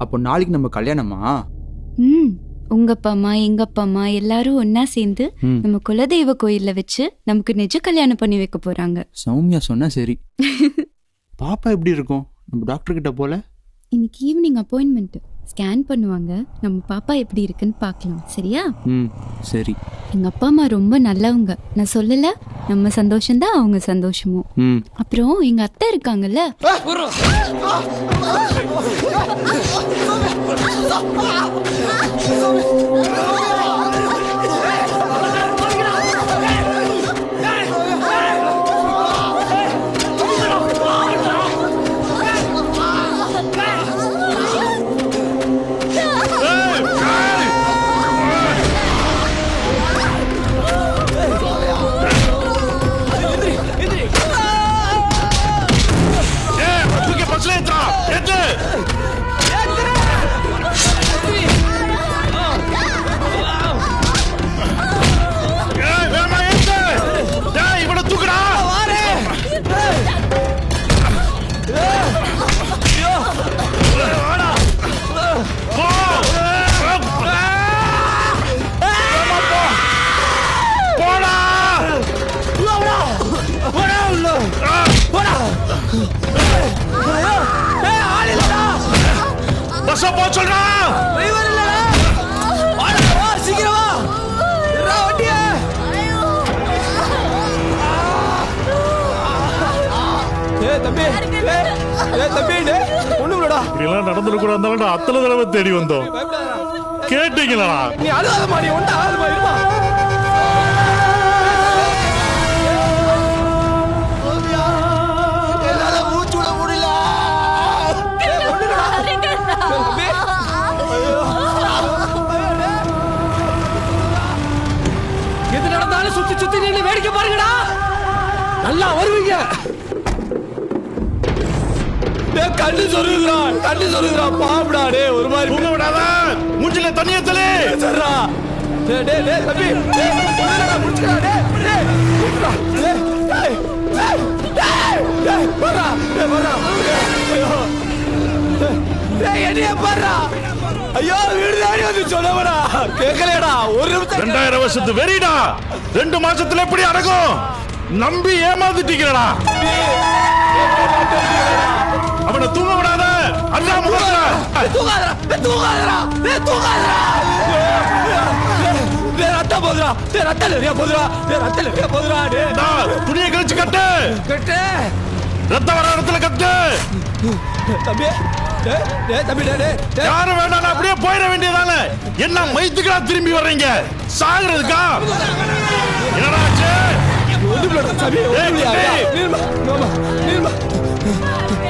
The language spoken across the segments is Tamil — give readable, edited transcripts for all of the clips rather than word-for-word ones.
அப்போ நாளைக்கு நம்ம கல்யாணமா? உங்க அப்பா அம்மா எங்க அப்பா அம்மா எல்லாரும் ஒன்னா சேர்ந்து நம்ம குலதெய்வ கோயில்ல வச்சு நமக்கு நிஜ கல்யாணம் பண்ணி வைக்க போறாங்க. சௌமியா சொன்னா சரி. பாப்பா எப்படி இருக்கும்? நம்ம டாக்டர் கிட்ட போல. இன்னைக்கு ஈவினிங் அப்பாயின்மெண்ட். ஸ்கேன் பண்ணுவாங்க. நம்ம பாப்பா எப்படி இருக்குன்னு பார்க்கலாம். சரியா? சரி. எங்க அப்பா அம்மா ரொம்ப நல்லவங்க. நான் சொல்லல, நம்ம சந்தோஷம் தான் அவங்க சந்தோஷமும். அப்புறம் எங்க அத்தை இருக்காங்கல்ல, நடந்துட கூடாது. அத்தனை தடவை தேடி வந்தோம். கேட்டீங்களா? நீ அழுகாத மாதிரி ஒண்ணு ஆகாத மாதிரி இருமா. என்னால மூச்சு விட முடியல. எது நடந்தாலும் சுத்தி சுத்தி நின்று வேடிக்கை பாருங்கடா. நல்லா வருவீங்க. கண்ணு சொல்லுறா பாப்படா. டே ஒரு மாதிரி தூங்க விடாத. மூஞ்சில தண்ணிய தலே சரா. டே டே டே தம்பி. டே புடிடா புடிடா. டே டே புடிடா. டே டே டே வரா. டே வரா. ஐயோ. டே என்னைய பாறா. ஐயோ வீடு தாடி வந்து சொல்லவடா. கேக்கலடா. ஒரு நிமிஷம் 2000 வருஷத்து வெறிடா. 2 மாசத்துல எப்படி அடங்கும்? நம்பி ஏமாத்திட்டீங்கடா. அவனை தூங்க விடாத. அல்லா முகத்துல தூங்காதடா. ரத்த போதுடா. ரத்த நிறைய போதுடா. துணியை கழிச்சு கட்டு. ரத்த வர இடத்துல கட்டு. தம்பி யாரும் வேண்டாம். அப்படியே போயிட வேண்டியதானே. என்ன மைத்துக்கா திரும்பி வர்றீங்க? சாகுறதுக்கா? என்னடா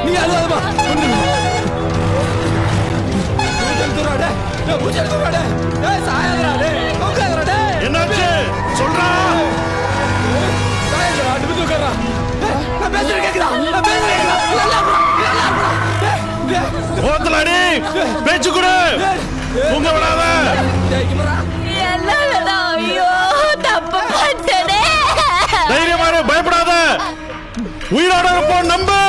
நீ அழுவாதமா. என்னாச்சு சொல்றா. பேச்சு கூட தூங்க விடாத. தைரியமா பயப்படாத. உயிரோட இருப்போம் நம்பு.